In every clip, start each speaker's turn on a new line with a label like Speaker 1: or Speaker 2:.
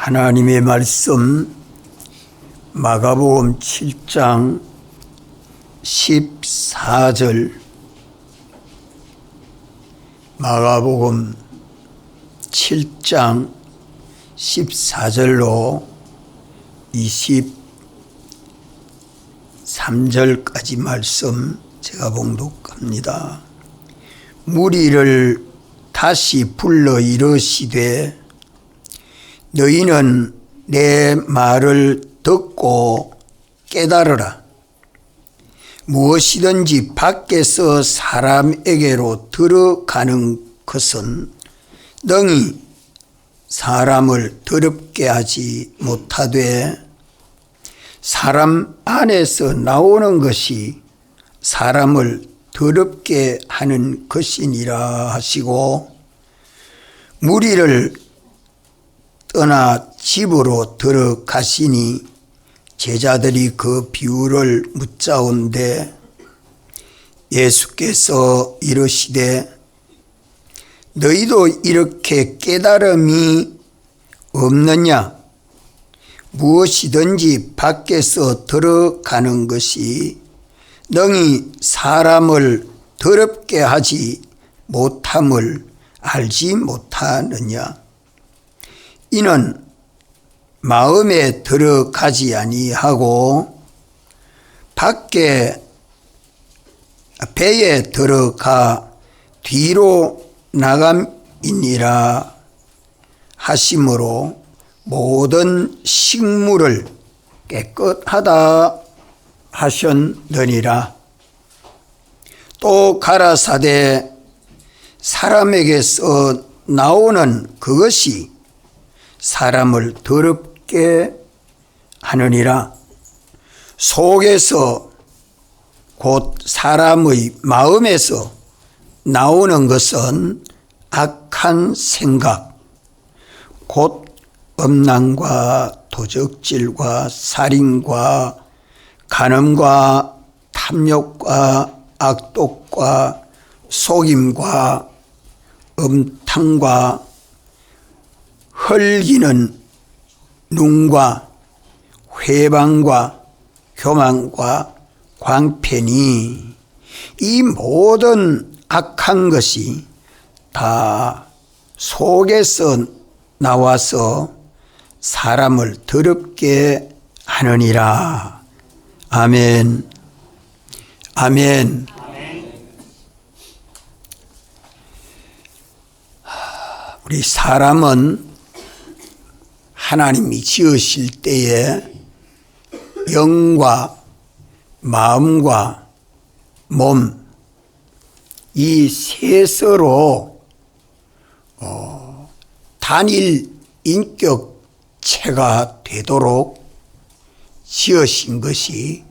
Speaker 1: 하나님의 말씀 마가복음 7장 14절, 마가복음 7장 14절로 23절까지 말씀 제가 봉독합니다. 무리를 다시 불러 이르시되 너희는 내 말을 듣고 깨달으라. 무엇이든지 밖에서 사람에게로 들어가는 것은 능히 사람을 더럽게 하지 못하되 사람 안에서 나오는 것이 사람을 더럽게 하는 것이니라 하시고, 무리를 떠나 집으로 들어가시니 제자들이 그 비유를 묻자온데 예수께서 이르시되 너희도 이렇게 깨달음이 없느냐? 무엇이든지 밖에서 들어가는 것이 능히 사람을 더럽게 하지 못함을 알지 못하느냐? 이는 마음에 들어가지 아니하고 밖에 배에 들어가 뒤로 나감이니라 하심으로 모든 식물을 깨끗하다 하셨느니라. 또 가라사대 사람에게서 나오는 그것이 사람을 더럽게 하느니라. 속에서 곧 사람의 마음에서 나오는 것은 악한 생각, 곧 음란과 도적질과 살인과 간음과 탐욕과 악독과 속임과 음탕과 헐기는 눈과 회방과 교만과 광패니 이 모든 악한 것이 다 속에서 나와서 사람을 더럽게 하느니라. 아멘. 아멘. 우리 사람은 하나님이 지으실 때에 영과 마음과 몸, 이 셋으로 단일 인격체가 되도록 지으신 것이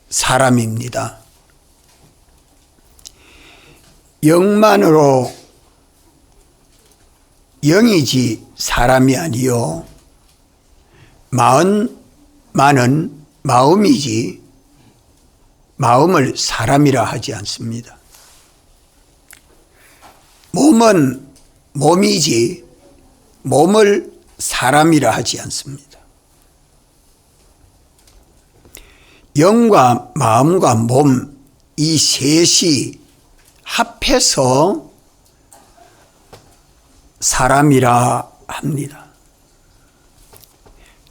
Speaker 1: 사람입니다. 영만으로 영이지 사람이 아니요 마음만은 마음이지 마음을 사람이라 하지 않습니다. 몸은 몸이지 몸을 사람이라 하지 않습니다. 영과 마음과 몸, 이 셋이 합해서 사람이라 합니다.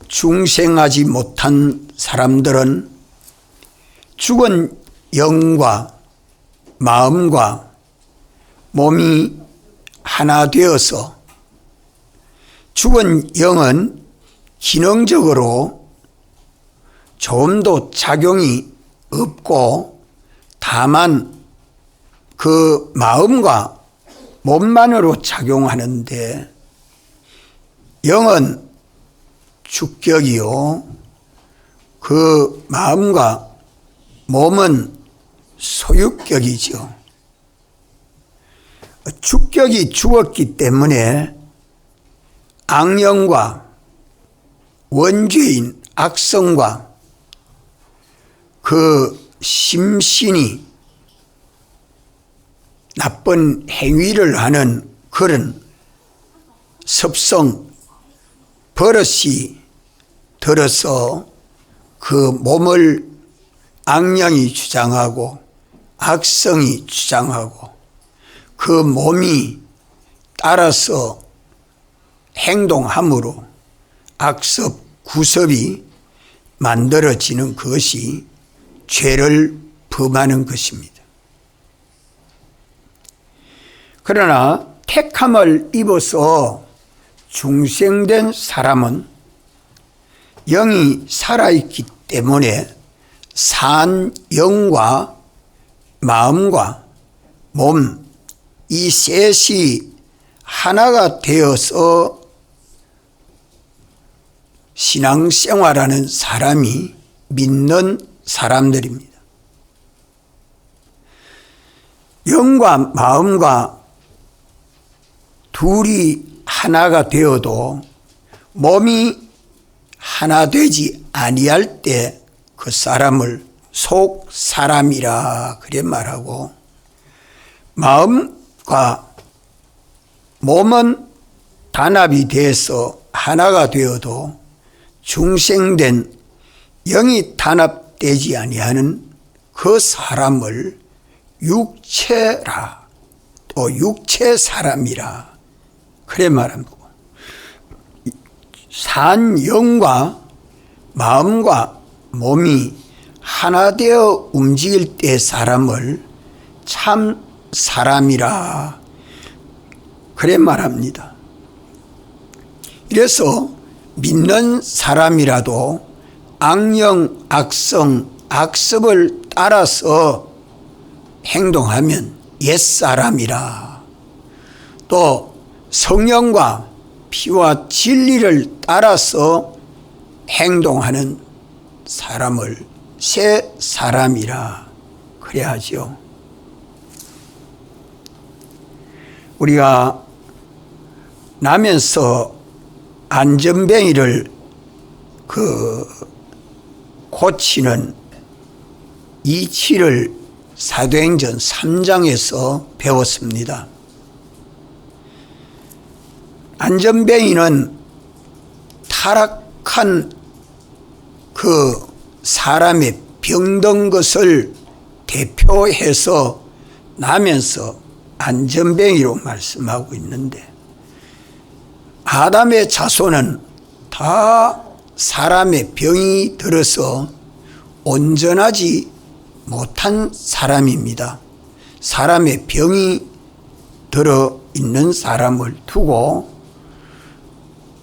Speaker 1: 중생하지 못한 사람들은 죽은 영과 마음과 몸이 하나 되어서 죽은 영은 기능적으로 좀도 작용이 없고 다만 그 마음과 몸만으로 작용하는데 영은 주격이요 그 마음과 몸은 소유격이죠. 주격이 죽었기 때문에 악령과 원죄인 악성과 그 심신이 나쁜 행위를 하는 그런 습성, 버릇이 들어서 그 몸을 악령이 주장하고 악성이 주장하고 그 몸이 따라서 행동함으로 악습, 구습이 만들어지는 것이 죄를 범하는 것입니다. 그러나 택함을 입어서 중생된 사람은 영이 살아있기 때문에 산 영과 마음과 몸, 이 셋이 하나가 되어서 신앙생활하는 사람이 믿는 사람들입니다. 영과 마음과 둘이 하나가 되어도 몸이 하나 되지 아니할 때 그 사람을 속 사람이라 그래 말하고, 마음과 몸은 단합이 돼서 하나가 되어도 중생된 영이 단합되지 아니하는 그 사람을 육체라, 또 육체 사람이라 그래 말합니다. 산 영과 마음과 몸이 하나 되어 움직일 때 사람을 참 사람이라 그래 말합니다. 이래서 믿는 사람이라도 악령, 악성, 악습을 따라서 행동하면 옛사람이라, 또 성령과 피와 진리를 따라서 행동하는 사람을 새 사람이라 그래야 하죠. 우리가 나면서 안전뱅이를 고치는 이치를 사도행전 3장에서 배웠습니다. 안전뱅이는 타락한 그 사람의 병든 것을 대표해서 나면서 안전뱅이로 말씀하고 있는데, 아담의 자손은 다 사람의 병이 들어서 온전하지 못한 사람입니다. 사람의 병이 들어 있는 사람을 두고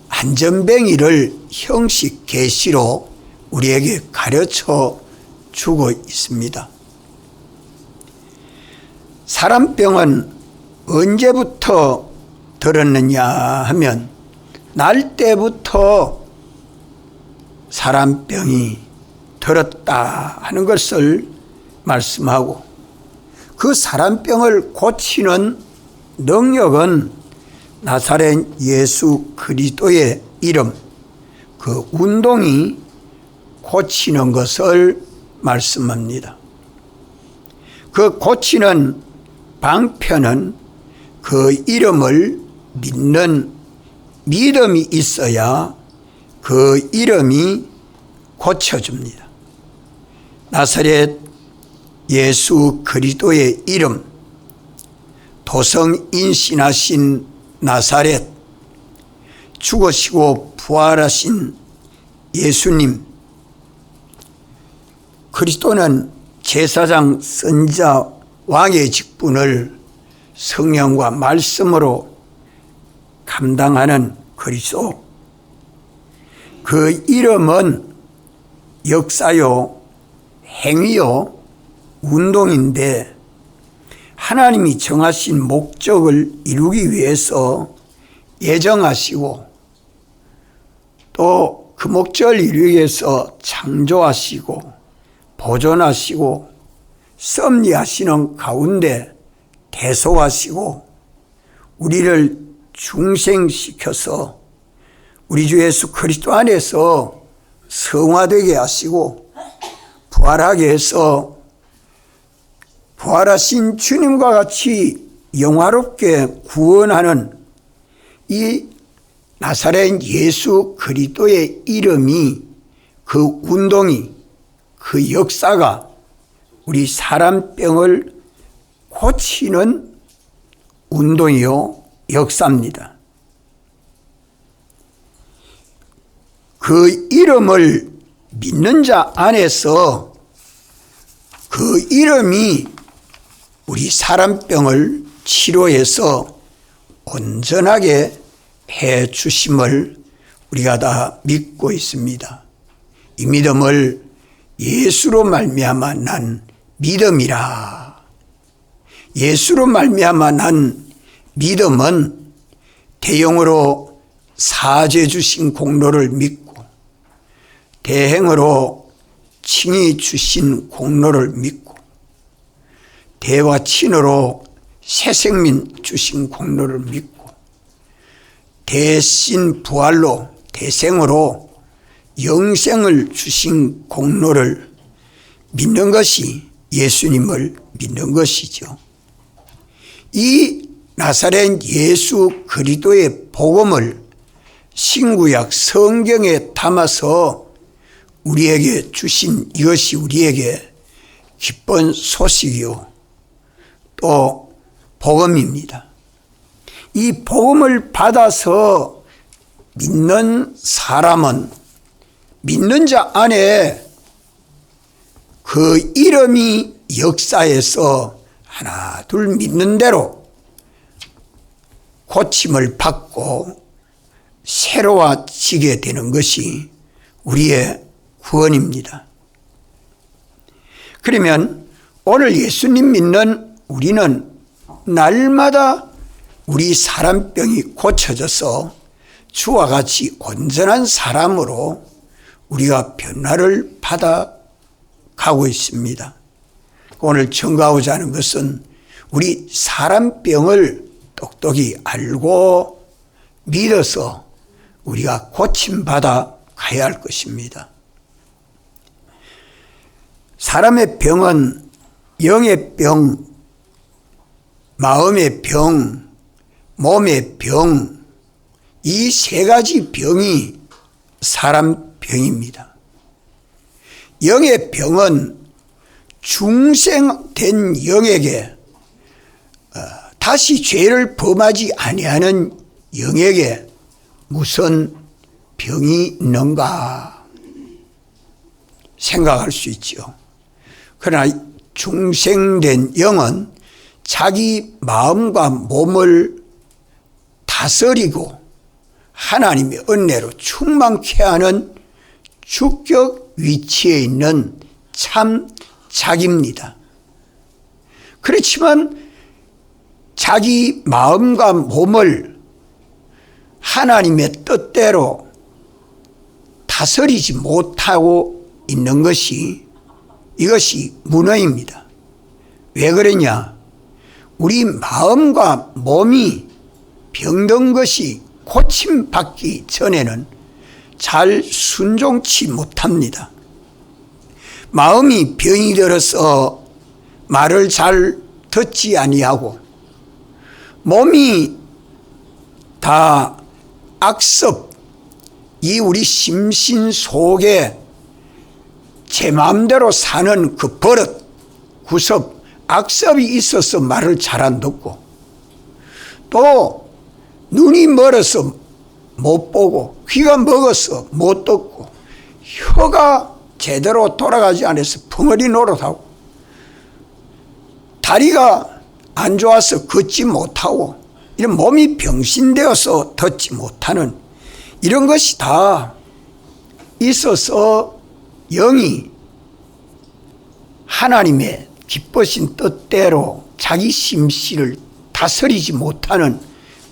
Speaker 1: 안전뱅이를 형식 계시로 우리에게 가르쳐 주고 있습니다. 사람병은 언제부터 들었느냐 하면 날 때부터 사람병이 들었다 하는 것을 말씀하고, 그 사람병을 고치는 능력은 나사렛 예수 그리스도의 이름, 그 운동이 고치는 것을 말씀합니다. 그 고치는 방편은 그 이름을 믿는 믿음이 있어야 그 이름이 고쳐줍니다. 나사렛 예수 그리스도의 이름, 도성인신하신 나사렛, 죽으시고 부활하신 예수님, 그리스도는 제사장, 선지자, 왕의 직분을 성령과 말씀으로 감당하는 그리스도, 그 이름은 역사요, 행위요, 운동인데 하나님이 정하신 목적을 이루기 위해서 예정하시고, 또 그 목적을 이루기 위해서 창조하시고 보존하시고 섭리하시는 가운데 대속하시고 우리를 중생시켜서 우리 주 예수 그리스도 안에서 성화되게 하시고 부활하게 해서 부활하신 주님과 같이 영화롭게 구원하는 이 나사렛 예수 그리스도의 이름이, 그 운동이, 그 역사가 우리 사람병을 고치는 운동이요 역사입니다. 그 이름을 믿는 자 안에서 그 이름이 우리 사람병을 치료해서 온전하게 해 주심을 우리가 다 믿고 있습니다. 이 믿음을 예수로 말미암아 난 믿음이라. 예수로 말미암아 난 믿음은 대형으로 사죄 주신 공로를 믿고 대행으로 칭의 주신 공로를 믿고 대와 친으로 새생민 주신 공로를 믿고 대신 부활로 대생으로 영생을 주신 공로를 믿는 것이 예수님을 믿는 것이죠. 이 나사렛 예수 그리스도의 복음을 신구약 성경에 담아서 우리에게 주신 이것이 우리에게 기쁜 소식이요 또 복음입니다. 이 복음을 받아서 믿는 사람은 믿는 자 안에 그 이름이 역사에서 하나 둘 믿는 대로 고침을 받고 새로워지게 되는 것이 우리의 구원입니다. 그러면 오늘 예수님 믿는 우리는 날마다 우리 사람병이 고쳐져서 주와 같이 온전한 사람으로 우리가 변화를 받아가고 있습니다. 오늘 청구하고자 하는 것은 우리 사람병을 똑똑히 알고 믿어서 우리가 고침받아 가야 할 것입니다. 사람의 병은 영의 병, 마음의 병, 몸의 병, 이 세 가지 병이 사람 병입니다. 영의 병은 중생된 영에게 다시 죄를 범하지 아니하는 영에게 무슨 병이 있는가 생각할 수 있죠. 그러나 중생된 영은 자기 마음과 몸을 다스리고 하나님의 은혜로 충만케 하는 주격 위치에 있는 참 자기입니다. 그렇지만 자기 마음과 몸을 하나님의 뜻대로 다스리지 못하고 있는 것이 이것이 문어입니다. 왜 그러냐? 우리 마음과 몸이 병든 것이 고침받기 전에는 잘 순종치 못합니다. 마음이 병이 들어서 말을 잘 듣지 아니하고 몸이 다 악습, 이 우리 심신 속에 제 마음대로 사는 그 버릇, 구습, 악습이 있어서 말을 잘 안 듣고 또 눈이 멀어서 못 보고 귀가 먹어서 못 듣고 혀가 제대로 돌아가지 않아서 벙어리 노릇하고 다리가 안 좋아서 걷지 못하고 이런 몸이 병신되어서 듣지 못하는 이런 것이 다 있어서 영이 하나님의 기쁘신 뜻대로 자기 심씨를 다스리지 못하는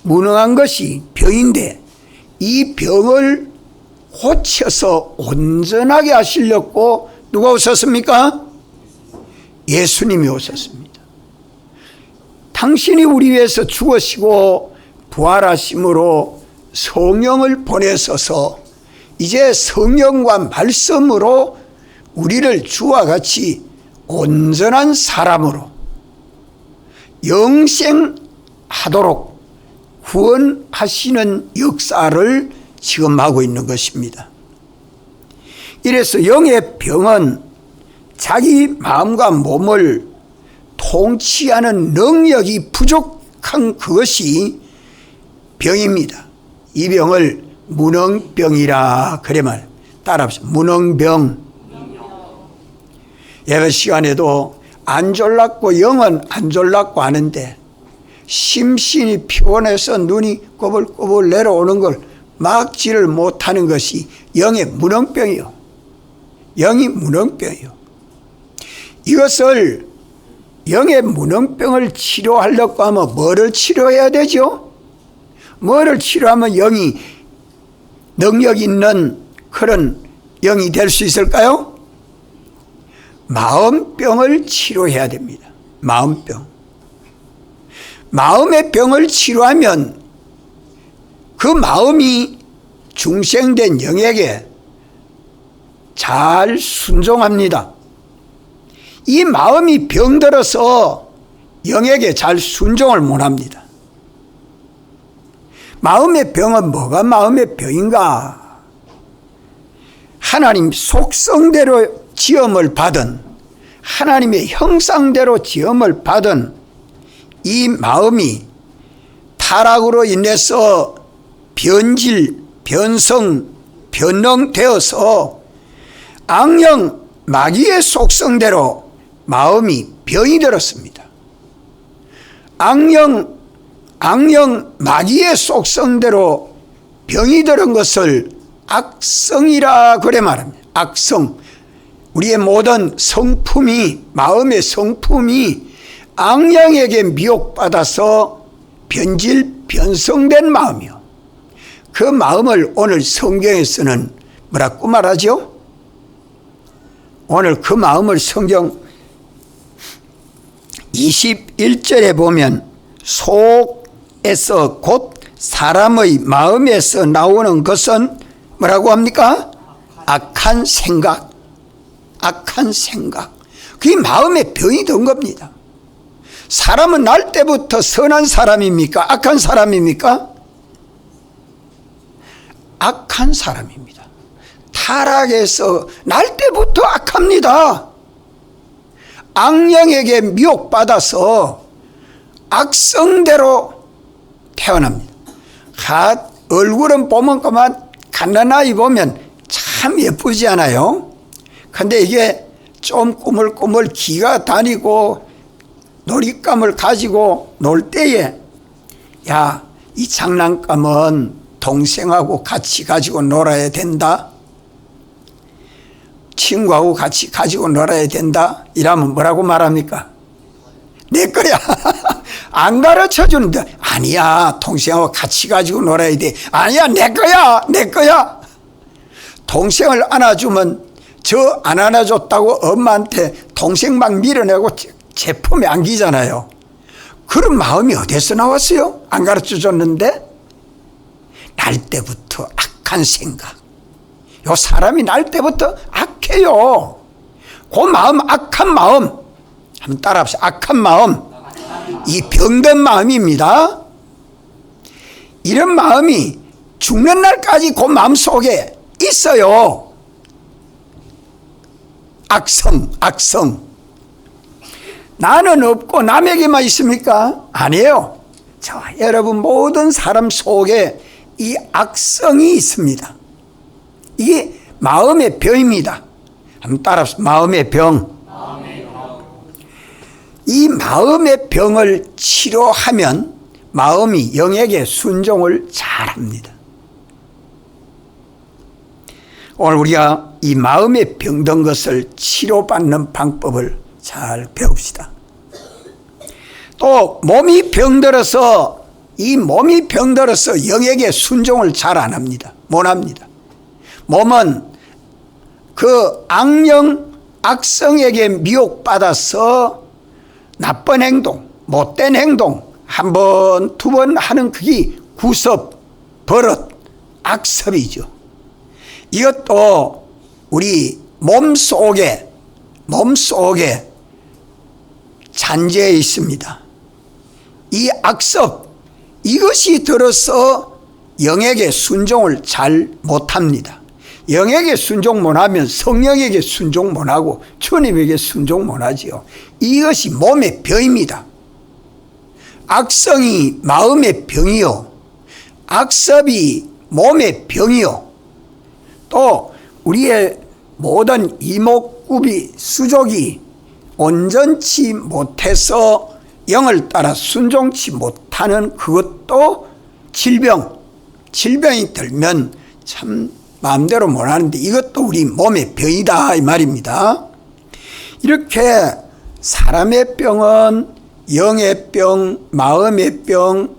Speaker 1: 무능한 것이 병인데 이 병을 고쳐서 온전하게 하시려고 누가 오셨습니까? 예수님이 오셨습니다. 당신이 우리 위해서 죽으시고 부활하심으로 성령을 보내셔서 이제 성령과 말씀으로 우리를 주와 같이 온전한 사람으로 영생하도록 후원하시는 역사를 지금 하고 있는 것입니다. 이래서 영의 병은 자기 마음과 몸을 통치하는 능력이 부족한 그것이 병입니다. 이 병을 무능병이라 그래 말이에요. 따라합시다. 무능병. 예배 시간에도 안 졸랐고 영은 안 졸랐고 하는데 심신이 피곤해서 눈이 꼬불꼬불 내려오는 걸 막지를 못하는 것이 영의 무능병이요. 영이 무능병이요. 이것을 영의 무능병을 치료하려고 하면 뭐를 치료해야 되죠? 뭐를 치료하면 영이 능력 있는 그런 영이 될 수 있을까요? 마음병을 치료해야 됩니다. 마음병. 마음의 병을 치료하면 그 마음이 중생된 영에게 잘 순종합니다. 이 마음이 병들어서 영에게 잘 순종을 못합니다. 마음의 병은 뭐가 마음의 병인가? 하나님 속성대로 지음을 받은, 하나님의 형상대로 지음을 받은 이 마음이 타락으로 인해서 변질, 변성, 변형되어서 악령, 마귀의 속성대로 마음이 병이 들었습니다. 악령, 마귀의 속성대로 병이 들은 것을 악성이라 그래 말합니다. 악성. 우리의 모든 성품이, 마음의 성품이 악령에게 미혹받아서 변질, 변성된 마음이요. 그 마음을 오늘 성경에서는 뭐라고 말하죠? 오늘 그 마음을 성경 21절에 보면 속에서 곧 사람의 마음에서 나오는 것은 뭐라고 합니까? 악한 생각. 악한 생각. 그게 마음의 병이 된 겁니다. 사람은 날 때부터 선한 사람입니까? 악한 사람입니까? 악한 사람입니다. 타락해서 날 때부터 악합니다. 악령에게 미혹받아서 악성대로 태어납니다. 얼굴은 보면 그만 갓난아이 보면 참 예쁘지 않아요? 근데 이게 좀 꾸물꾸물 기가 다니고 놀잇감을 가지고 놀 때에 야, 이 장난감은 동생하고 같이 가지고 놀아야 된다. 친구하고 같이 가지고 놀아야 된다. 이러면 뭐라고 말합니까? 내 거야. 안 가르쳐 주는데 아니야, 동생하고 같이 가지고 놀아야 돼. 아니야, 내 거야, 내 거야. 동생을 안아주면 저 안 안아줬다고 엄마한테 동생 막 밀어내고 제품에 안기잖아요. 그런 마음이 어디서 나왔어요? 안 가르쳐 줬는데? 날 때부터 악한 생각. 요 사람이 날 때부터 악해요. 그 마음, 악한 마음. 한번 따라합시다. 악한 마음. 이 병든 마음입니다. 이런 마음이 죽는 날까지 그 마음 속에 있어요. 악성. 나는 없고 남에게만 있습니까? 아니에요. 저와 여러분 모든 사람 속에 이 악성이 있습니다. 이게 마음의 병입니다. 한번 따라합시다. 마음의 병. 이 마음의 병을 치료하면 마음이 영에게 순종을 잘합니다. 오늘 우리가 이 마음에 병든 것을 치료받는 방법을 잘 배웁시다. 또 몸이 병들어서 이 몸이 병들어서 영에게 순종을 잘 안 합니다. 못 합니다. 몸은 그 악령, 악성에게 미혹받아서 나쁜 행동, 못된 행동 한 번, 두 번 하는 그게 구섭, 버릇, 악습이죠. 이것도 우리 몸속에 잔재해 있습니다. 이 악습, 이것이 들어서 영에게 순종을 잘 못합니다. 영에게 순종 못하면 성령에게 순종 못하고 주님에게 순종 못하지요. 이것이 몸의 병입니다. 악성이 마음의 병이요, 악습이 몸의 병이요, 또 우리의 모든 이목구비 수족이 온전치 못해서 영을 따라 순종치 못하는 그것도 질병이 들면 참 마음대로 못하는데 이것도 우리 몸의 병이다 이 말입니다. 이렇게 사람의 병은 영의 병, 마음의 병,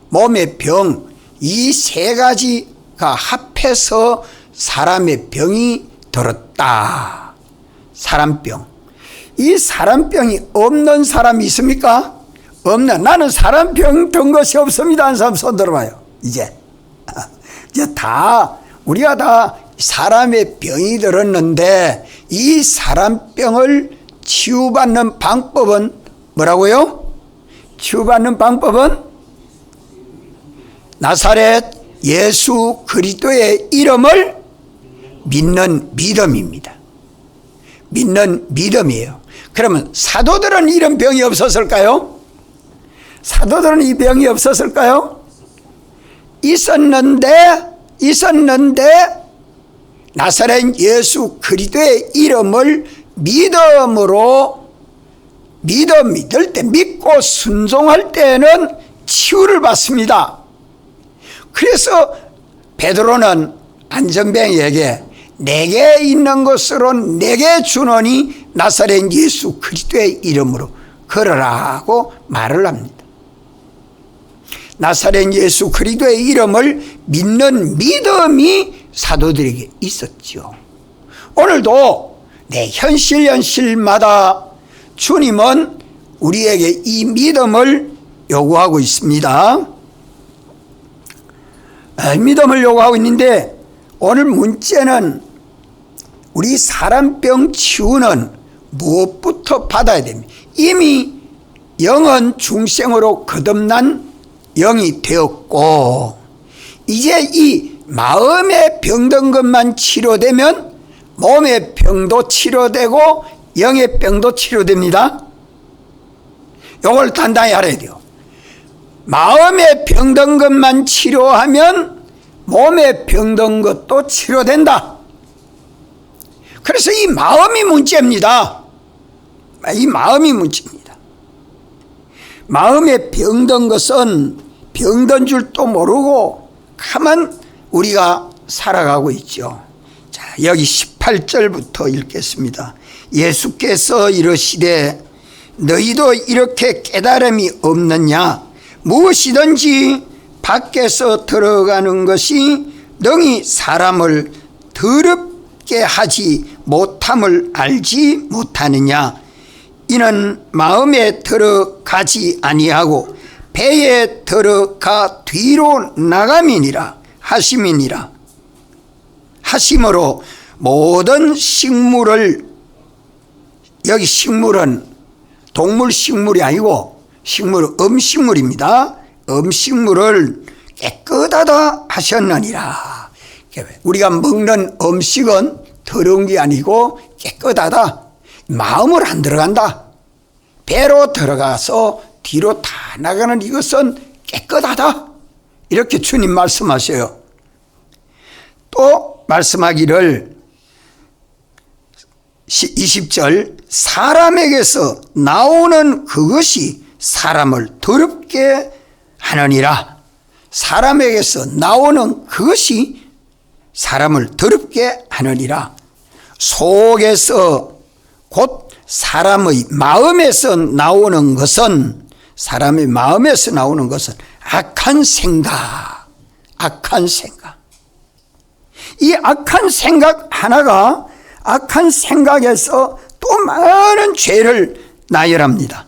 Speaker 1: 몸의 병, 이 세 가지가 합해서 사람의 병이 들었다. 사람병. 이 사람병이 없는 사람이 있습니까? 없나? 나는 사람병 든 것이 없습니다 하는 사람 손 들어봐요. 이제 우리가 다 사람의 병이 들었는데 이 사람병을 치유받는 방법은 뭐라고요? 치유받는 방법은 나사렛 예수 그리스도의 이름을 믿는 믿음입니다. 믿는 믿음이에요. 그러면 사도들은 이런 병이 없었을까요? 사도들은 이 병이 없었을까요? 있었는데 나사렛 예수 그리스도의 이름을 믿음으로 믿을 때, 믿고 순종할 때는 치유를 받습니다. 그래서 베드로는 안전병에게 내게 있는 것으로 내게 주노니 나사렛 예수 그리스도의 이름으로 걸으라고 말을 합니다. 나사렛 예수 그리스도의 이름을 믿는 믿음이 사도들에게 있었죠. 오늘도 내 현실마다 주님은 우리에게 이 믿음을 요구하고 있습니다. 믿음을 요구하고 있는데 오늘 문제는 우리 사람병 치유는 무엇부터 받아야 됩니까? 이미 영은 중생으로 거듭난 영이 되었고 이제 이 마음의 병든 것만 치료되면 몸의 병도 치료되고 영의 병도 치료됩니다. 이걸 단단히 알아야 돼요. 마음의 병든 것만 치료하면 몸의 병든 것도 치료된다. 그래서 이 마음이 문제입니다. 이 마음이 문제입니다. 마음에 병든 것은 병든 줄도 모르고 가만 우리가 살아가고 있죠. 자, 여기 18절부터 읽겠습니다. 예수께서 이르시되 너희도 이렇게 깨달음이 없느냐? 무엇이든지 밖에서 들어가는 것이 능히 사람을 더럽게 하지 못함을 알지 못하느냐? 이는 마음에 들어가지 아니하고 배에 들어가 뒤로 나감이니라 하심이니라. 하심으로 모든 식물을, 여기 식물은 동물 식물이 아니고 식물은 음식물입니다. 음식물을 깨끗하다 하셨느니라. 우리가 먹는 음식은 더러운 게 아니고 깨끗하다. 마음을 안 들어간다. 배로 들어가서 뒤로 다 나가는 이것은 깨끗하다. 이렇게 주님 말씀하셔요. 또 말씀하기를 20절 사람에게서 나오는 그것이 사람을 더럽게 하느니라. 사람에게서 나오는 그것이 사람을 더럽게 하느니라. 속에서 곧 사람의 마음에서 나오는 것은, 사람의 마음에서 나오는 것은 악한 생각, 악한 생각. 이 악한 생각 하나가 악한 생각에서 또 많은 죄를 나열합니다.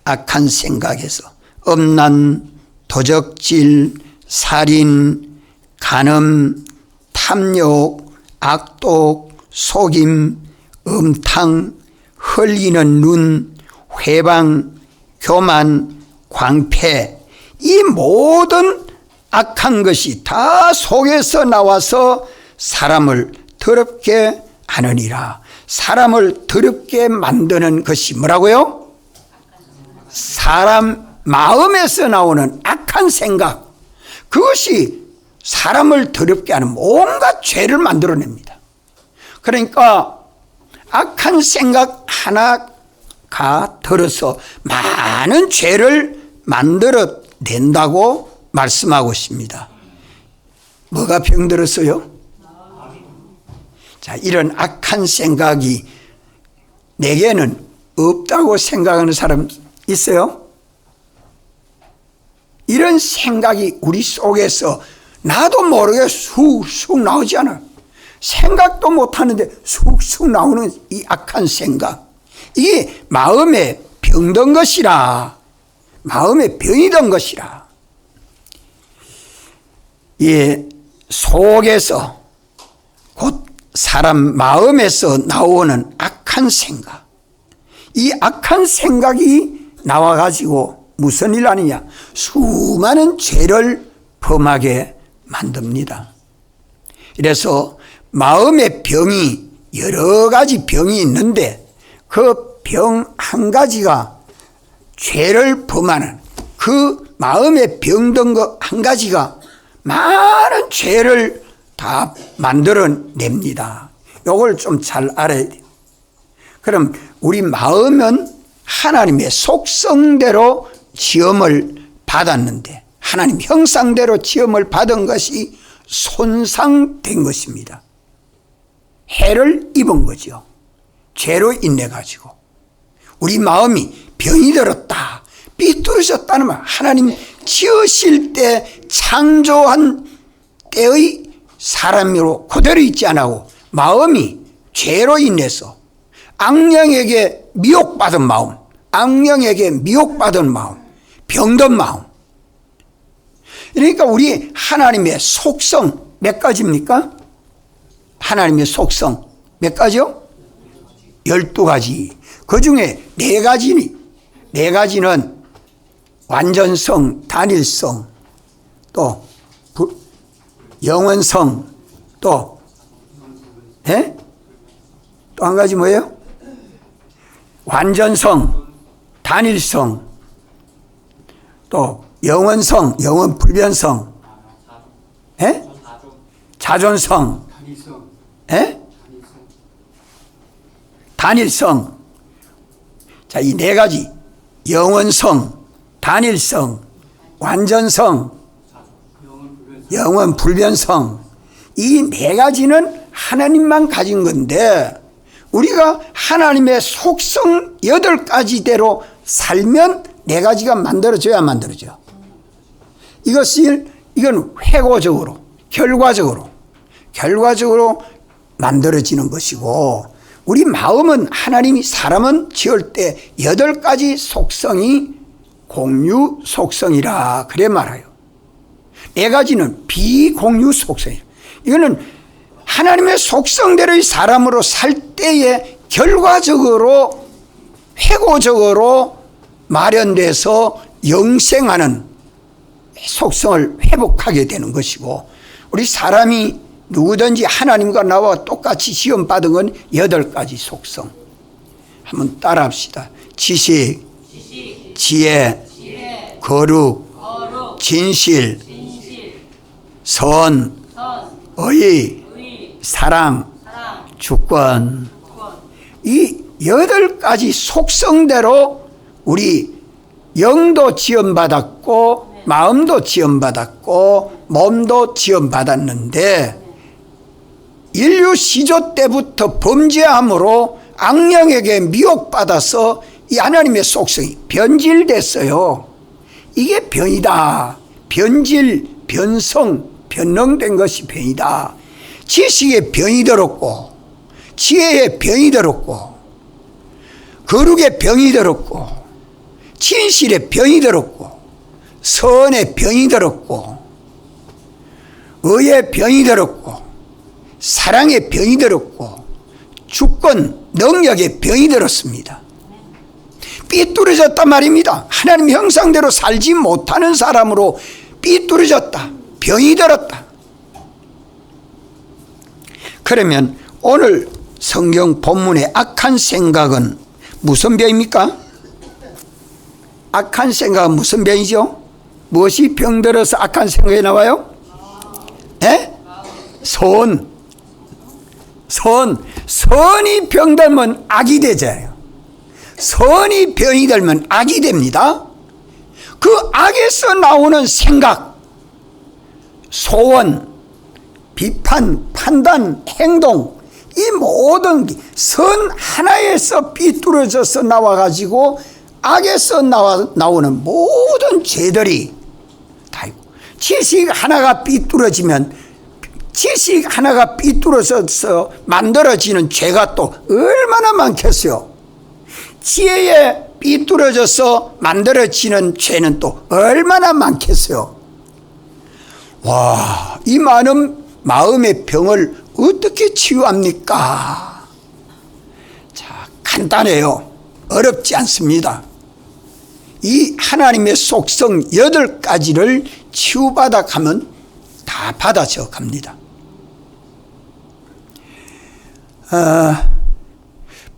Speaker 1: 악한 생각에서 음란, 도적질, 살인, 간음, 탐욕, 악독, 속임, 음탕, 흘리는 눈, 회방, 교만, 광패, 이 모든 악한 것이 다 속에서 나와서 사람을 더럽게 하느니라. 사람을 더럽게 만드는 것이 뭐라고요? 사람 마음에서 나오는 악한 생각, 그것이 사람을 더럽게 하는 온갖 죄를 만들어냅니다. 그러니까 악한 생각 하나가 들어서 많은 죄를 만들어낸다고 말씀하고 있습니다. 뭐가 병들었어요? 자, 이런 악한 생각이 내게는 없다고 생각하는 사람 있어요? 이런 생각이 우리 속에서 나도 모르게 쑥쑥 나오지 않아요. 생각도 못하는데 쑥쑥 나오는 이 악한 생각, 이게 마음에 병든 것이라, 마음에 병이 든 것이라. 이 속에서 곧 사람 마음에서 나오는 악한 생각, 이 악한 생각이 나와가지고 무슨 일 하느냐, 수많은 죄를 범하게 만듭니다. 그래서 마음의 병이 여러 가지 병이 있는데 그 병 한 가지가 죄를 범하는, 그 마음에 병든 것 한 가지가 많은 죄를 다 만들어냅니다. 이걸 좀 잘 알아야 돼요. 그럼 우리 마음은 하나님의 속성대로 지음을 받았는데, 하나님 형상대로 지음을 받은 것이 손상된 것입니다. 해를 입은 거죠. 죄로 인해 가지고 우리 마음이 병이 들었다, 삐뚤어졌다는 말. 하나님 지으실 때 창조한 때의 사람으로 그대로 있지 않고 마음이 죄로 인해서 악령에게 미혹받은 마음, 악령에게 미혹받은 마음, 병든 마음. 그러니까 우리 하나님의 속성 몇 가지입니까? 하나님의 속성 몇 가지요? 12가지. 그 중에 4가지는 완전성, 단일성, 또 영원성, 또 한 가지 뭐예요? 완전성, 단일성, 또 영원성, 영원 불변성, 자존성, 단일성. 자, 이 4가지, 영원성, 단일성, 완전성, 영원 불변성, 이 4가지는 하나님만 가진 건데 우리가 하나님의 속성 8가지대로 살면 4가지가 만들어져야 만들어져. 이건 회고적으로, 결과적으로 만들어지는 것이고, 우리 마음은 하나님이 사람은 지을 때 8가지 속성이 공유 속성이라 그래 말아요. 4가지는 비공유 속성이에요. 이거는 하나님의 속성대로의 사람으로 살 때에 결과적으로 회고적으로 마련돼서 영생하는 속성을 회복하게 되는 것이고, 우리 사람이 누구든지 하나님과 나와 똑같이 시험받은 건 8가지 속성. 한번 따라합시다. 지식, 지혜, 거룩, 진실, 선, 의, 사랑, 주권. 이 8가지 속성대로 우리 영도 지음받았고 마음도 지음받았고 몸도 지음받았는데, 인류 시조 때부터 범죄함으로 악령에게 미혹받아서 이 하나님의 속성이 변질됐어요. 이게 병이다. 변질, 변성, 변형된 것이 병이다. 지식에 병이 들었고, 지혜에 병이 들었고, 거룩에 병이 들었고, 진실에 병이 들었고, 선에 병이 들었고, 의에 병이 들었고, 사랑에 병이 들었고, 주권, 능력에 병이 들었습니다. 삐뚤어졌단 말입니다. 하나님 형상대로 살지 못하는 사람으로 삐뚤어졌다. 병이 들었다. 그러면 오늘 성경 본문의 악한 생각은 무슨 병입니까? 악한 생각은 무슨 병이죠? 무엇이 병들어서 악한 생각이 나와요? 예? 선이 병들면 악이 되잖아요. 선이 병이 들면 악이 됩니다. 그 악에서 나오는 생각, 소원, 비판, 판단, 행동, 이 모든 선 하나에서 삐뚤어져서 나와가지고 악에서 나오는 모든 죄들이 다 있고, 지식 하나가 삐뚤어지면 지식 하나가 삐뚤어져서 만들어지는 죄가 또 얼마나 많겠어요. 지혜에 삐뚤어져서 만들어지는 죄는 또 얼마나 많겠어요. 와, 이 많은 마음의 병을 어떻게 치유합니까? 자, 간단해요. 어렵지 않습니다. 이 하나님의 속성 8가지를 치유받아 가면 다 받아져 갑니다.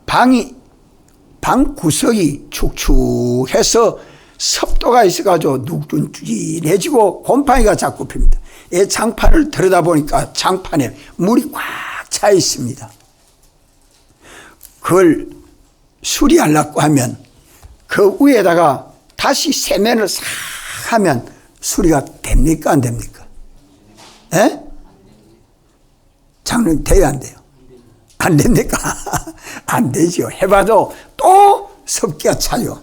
Speaker 1: 방 구석이 축축해서 습도가 있어가지고 누군지해지고 곰팡이가 자꾸 핍니다. 이 장판을 들여다보니까 장판에 물이 꽉 차 있습니다. 그걸 수리하려고 하면 그 위에다가 다시 세면을 싹 하면 수리가 됩니까? 안 됩니까? 예? 장로님 돼요? 안 돼요? 안 됩니까? 안 되죠. 해봐도 또 습기가 차요.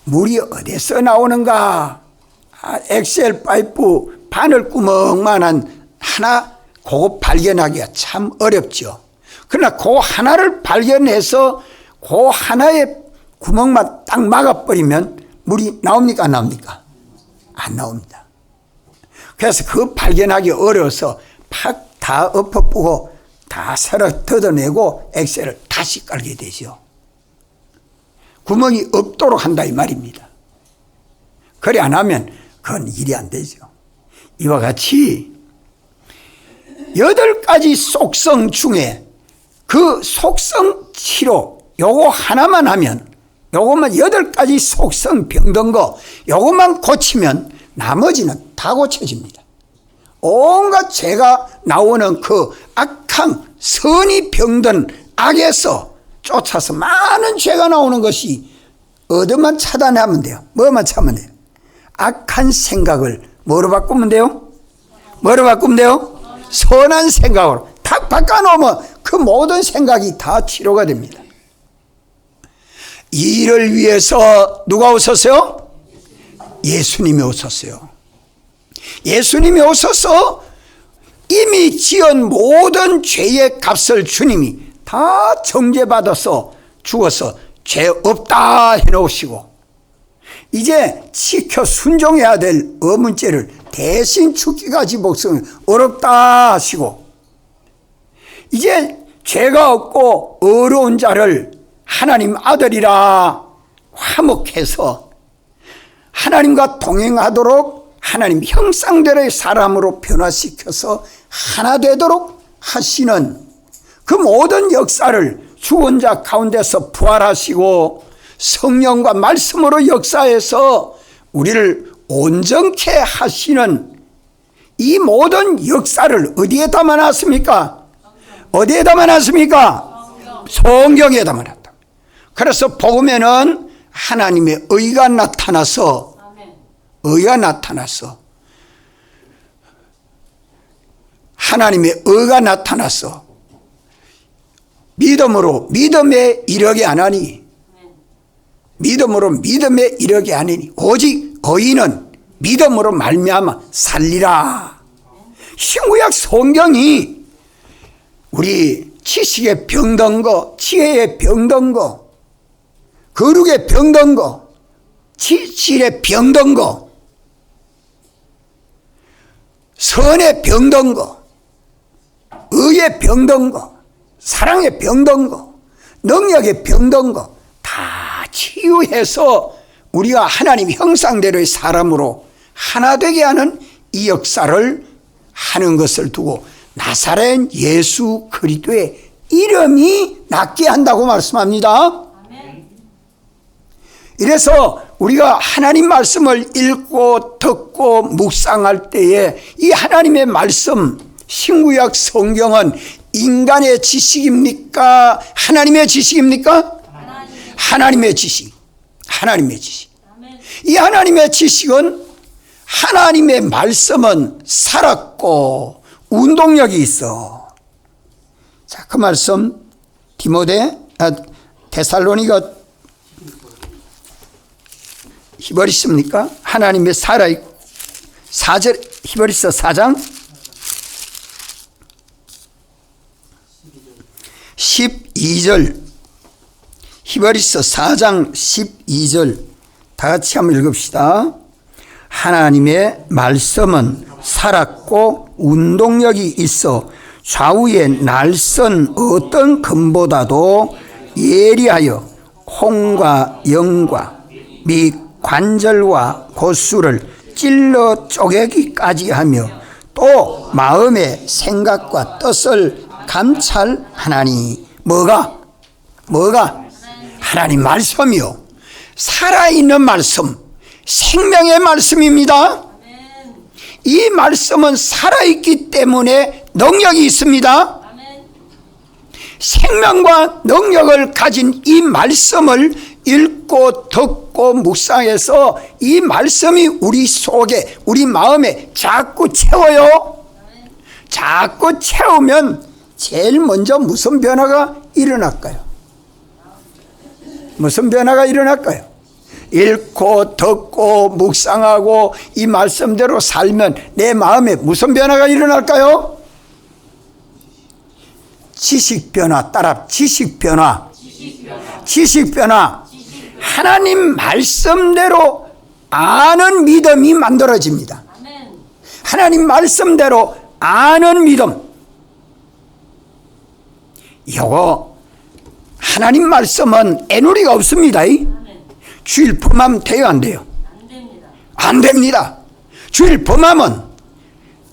Speaker 1: 물이 어디서 나오는가? 엑셀 파이프 바늘구멍만한 하나 그거 발견하기가 참 어렵죠. 그러나 그 하나를 발견해서 그 하나의 구멍만 딱 막아버리면 물이 나옵니까? 안 나옵니까? 안 나옵니다. 그래서 그 발견하기 어려워서 팍 다 엎어보고 다 새로 뜯어내고 엑셀을 다시 깔게 되죠. 구멍이 없도록 한다 이 말입니다. 그래 안 하면 그건 일이 안 되죠. 이와 같이 8가지 속성 중에 그 속성 치료 요거 하나만 하면, 요것만 8가지 속성 병든 거 요것만 고치면 나머지는 다 고쳐집니다. 온갖 죄가 나오는 그 악한 선이 병든 악에서 쫓아서 많은 죄가 나오는 것이 어디만 차단하면 돼요? 뭐만 차면 돼요? 악한 생각을 뭐로 바꾸면 돼요? 뭐로 바꾸면 돼요? 선한 생각으로 탁 바꿔놓으면 그 모든 생각이 다 치료가 됩니다. 이 일을 위해서 누가 오셨어요? 예수님이 오셨어요. 예수님이 오셔서 이미 지은 모든 죄의 값을 주님이 다 정죄받아서 죽어서 죄 없다 해놓으시고 이제 지켜 순종해야 될 어문죄를 대신 죽기까지 목숨을 어렵다 하시고 이제 죄가 없고 어려운 자를 하나님 아들이라 화목해서 하나님과 동행하도록 하나님 형상대로의 사람으로 변화시켜서 하나 되도록 하시는 그 모든 역사를 죽은 자 가운데서 부활하시고 성령과 말씀으로 역사해서 우리를 온전케 하시는 이 모든 역사를 어디에 담아놨습니까? 어디에 담아놨습니까? 성경에 담아놨다. 그래서 복음에는 하나님의 의가 나타나서 하나님의 의가 나타나서 믿음으로 믿음에 이르게 안 하니 믿음으로 믿음에 이르게 하니 오직 의인은 믿음으로 말미암아 살리라. 신구약 성경이 우리 지식에 병든 거, 지혜에 병든 거, 거룩에 병든 거, 질에 병든 거, 선에 병든 거, 의에 병든 거, 사랑에 병든 거, 능력에 병든 거 다 치유 치유해서 우리가 하나님 형상대로의 사람으로 하나 되게 하는 이 역사를 하는 것을 두고 나사렛 예수 그리스도의 이름이 낫게 한다고 말씀합니다. 이래서 우리가 하나님 말씀을 읽고 듣고 묵상할 때에 이 하나님의 말씀, 신구약 성경은 인간의 지식입니까? 하나님의 지식입니까? 하나님의 지식. 하나님의 지식. 이 하나님의 지식은 하나님의 말씀은 살았고 운동력이 있어. 자, 그 말씀 데살로니가 히브리서입니까? 하나님의 살아있고 4절 히브리서 4장 12절 히브리서 4장 12절 다 같이 한번 읽읍시다. 하나님의 말씀은 살았고 운동력이 있어 좌우의 날선 어떤 금보다도 예리하여 혼과 영과 및 관절과 고수를 찔러 쪼개기까지 하며 또 마음의 생각과 뜻을 감찰하나니 뭐가? 하나님 말씀이요. 살아있는 말씀, 생명의 말씀입니다. 이 말씀은 살아있기 때문에 능력이 있습니다. 생명과 능력을 가진 이 말씀을 읽고 듣고 묵상해서 이 말씀이 우리 속에 우리 마음에 자꾸 채워요. 자꾸 채우면 제일 먼저 무슨 변화가 일어날까요? 무슨 변화가 일어날까요? 읽고 듣고 묵상하고 이 말씀대로 살면 내 마음에 무슨 변화가 일어날까요? 지식 변화 따라 지식 변화. 하나님 말씀대로 아는 믿음이 만들어집니다. 하나님 말씀대로 아는 믿음. 이거 하나님 말씀은 애누리가 없습니다. 주일 범하면 돼요, 안 돼요? 안 됩니다. 주일 범하면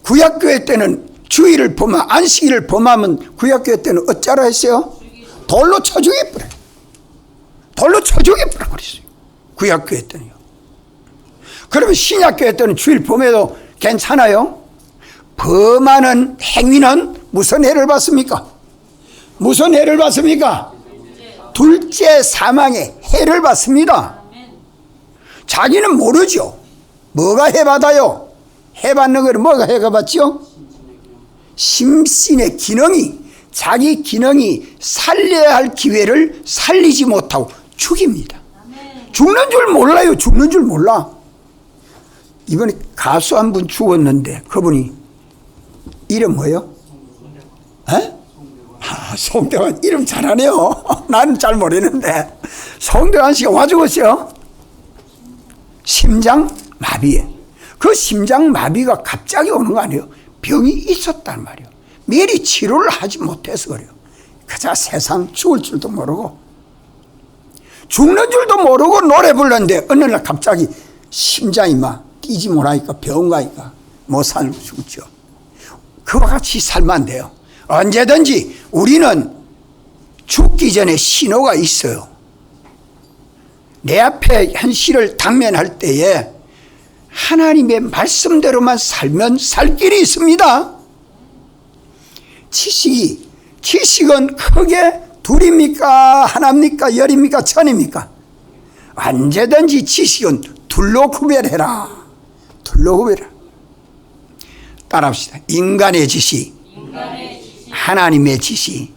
Speaker 1: 구약교회 때는 주일을 범하 안식일을 범하면 구약교회 때는 어쩌라 했어요? 돌로 쳐 죽여버려요. 돌로 쳐 죽여버렸어요. 구약교회 때는요. 그러면 신약교회 때는 주일 범해도 괜찮아요? 범하는 행위는 무슨 해를 받습니까? 무슨 해를 받습니까? 둘째 사망의 해를 받습니다. 자기는 모르죠. 뭐가 해받아요? 해받는 거는 뭐가 해가 받죠? 심신의 기능이 자기 기능이 살려야 할 기회를 살리지 못하고 죽입니다. 죽는 줄 몰라요. 죽는 줄 몰라. 이번에 가수 한 분 죽었는데 그분이 이름 뭐예요? 송대환 이름 잘하네요. 나는 잘 모르는데 송대환 씨가 와 죽었어요. 심장 마비에. 그 심장 마비가 갑자기 오는 거 아니에요. 병이 있었단 말이에요. 미리 치료를 하지 못해서 그래요. 그저 세상 죽을 줄도 모르고 죽는 줄도 모르고 노래 불렀는데 어느 날 갑자기 심장이 막 뛰지 못하니까 병원 가니까 못 살고 죽죠. 그와 같이 살면 안 돼요. 언제든지 우리는 죽기 전에 신호가 있어요. 내 앞에 현실을 당면할 때에 하나님의 말씀대로만 살면 살 길이 있습니다. 지식은 크게 둘입니까? 하나입니까? 열입니까? 천입니까? 언제든지 지식은 둘로 구별해라. 둘로 구별해라. 따라합시다. 인간의 지식, 하나님의 지식.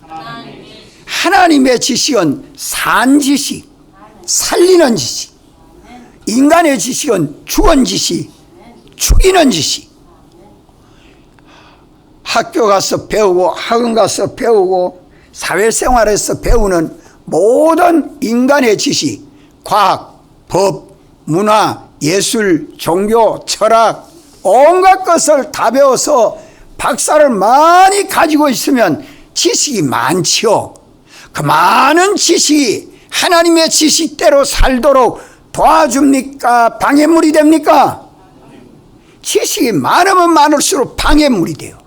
Speaker 1: 하나님의 지식은 산 지식, 살리는 지식. 인간의 지식은 죽은 지식, 죽이는 지식. 학교 가서 배우고 학원 가서 배우고 사회생활에서 배우는 모든 인간의 지식, 과학, 법, 문화, 예술, 종교, 철학 온갖 것을 다 배워서 박사를 많이 가지고 있으면 지식이 많지요. 그 많은 지식이 하나님의 지식대로 살도록 도와줍니까? 방해물이 됩니까? 지식이 많으면 많을수록 방해물이 돼요.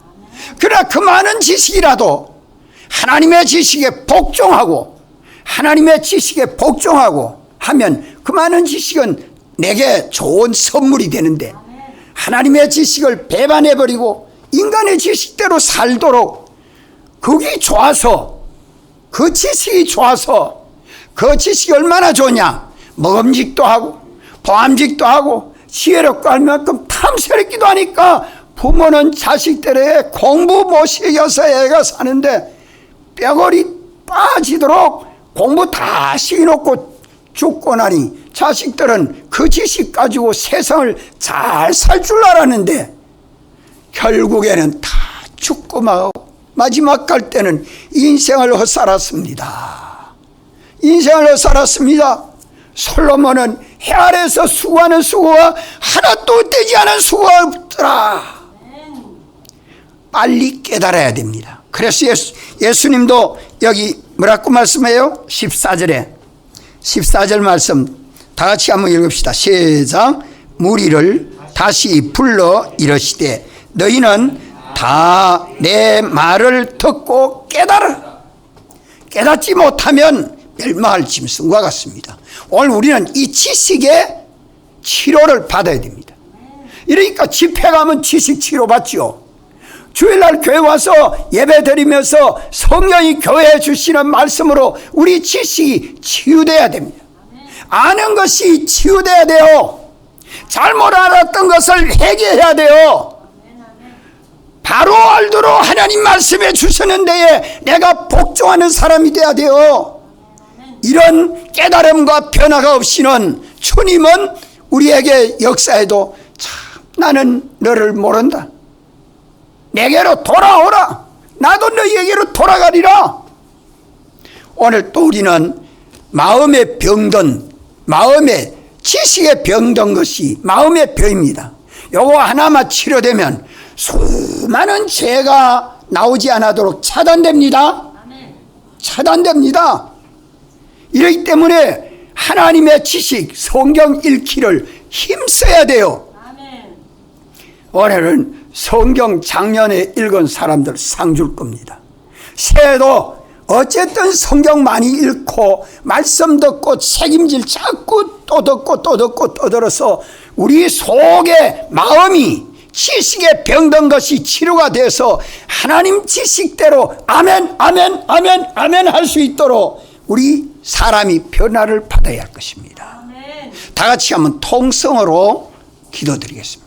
Speaker 1: 그러나 그 많은 지식이라도 하나님의 지식에 복종하고 하나님의 지식에 복종하고 하면 그 많은 지식은 내게 좋은 선물이 되는데, 하나님의 지식을 배반해버리고 인간의 지식대로 살도록 그게 좋아서, 그 지식이 좋아서, 그 지식이 얼마나 좋냐, 먹음직도 하고 보암직도 하고 지혜롭고 할 만큼 탐스럽기도 하니까 부모는 자식들에게 공부 못 시켜서 애가 사는데 뼈골이 빠지도록 공부 다 시켜놓고 죽고 나니 자식들은 그 지식 가지고 세상을 잘 살 줄 알았는데 결국에는 다 죽고 마지막 갈 때는 인생을 헛살았습니다. 인생을 헛살았습니다. 솔로몬은 해 아래에서 수고하는 수고가 하나도 되지 않은 수고가 없더라. 빨리 깨달아야 됩니다. 그래서 예수님도 여기 뭐라고 말씀해요? 14절 말씀 다 같이 한번 읽읍시다. 시작. 무리를 다시 불러 이르시되 너희는 다 내 말을 듣고 깨달으라. 깨닫지 못하면 멸망할 짐승과 같습니다. 오늘 우리는 이 지식의 치료를 받아야 됩니다. 이러니까 집회 가면 지식 치료 받죠. 주일날 교회 와서 예배 드리면서 성령이 교회에 주시는 말씀으로 우리 지식이 치유돼야 됩니다. 아는 것이 치유돼야 돼요. 잘못 알았던 것을 회개해야 돼요. 바로 알도록 하나님 말씀해 주시는 데에 내가 복종하는 사람이 돼야 돼요. 이런 깨달음과 변화가 없이는 주님은 우리에게 역사에도 참 나는 너를 모른다, 내게로 돌아오라, 나도 너희에게로 돌아가리라. 오늘 또 우리는 마음의 병든, 마음의 지식에 병든 것이 마음의 병입니다. 요거 하나만 치료되면 수많은 죄가 나오지 않도록 차단됩니다. 차단됩니다. 이렇기 때문에 하나님의 지식, 성경 읽기를 힘써야 돼요. 오늘은 성경 작년에 읽은 사람들 상 줄 겁니다. 새해도 어쨌든 성경 많이 읽고 말씀 듣고 책임질 자꾸 또 듣고 또 듣고 또 들어서 우리 속에 마음이 지식에 병든 것이 치료가 돼서 하나님 지식대로 아멘 아멘 아멘 아멘 할 수 있도록 우리 사람이 변화를 받아야 할 것입니다. 다 같이 한번 통성으로 기도드리겠습니다.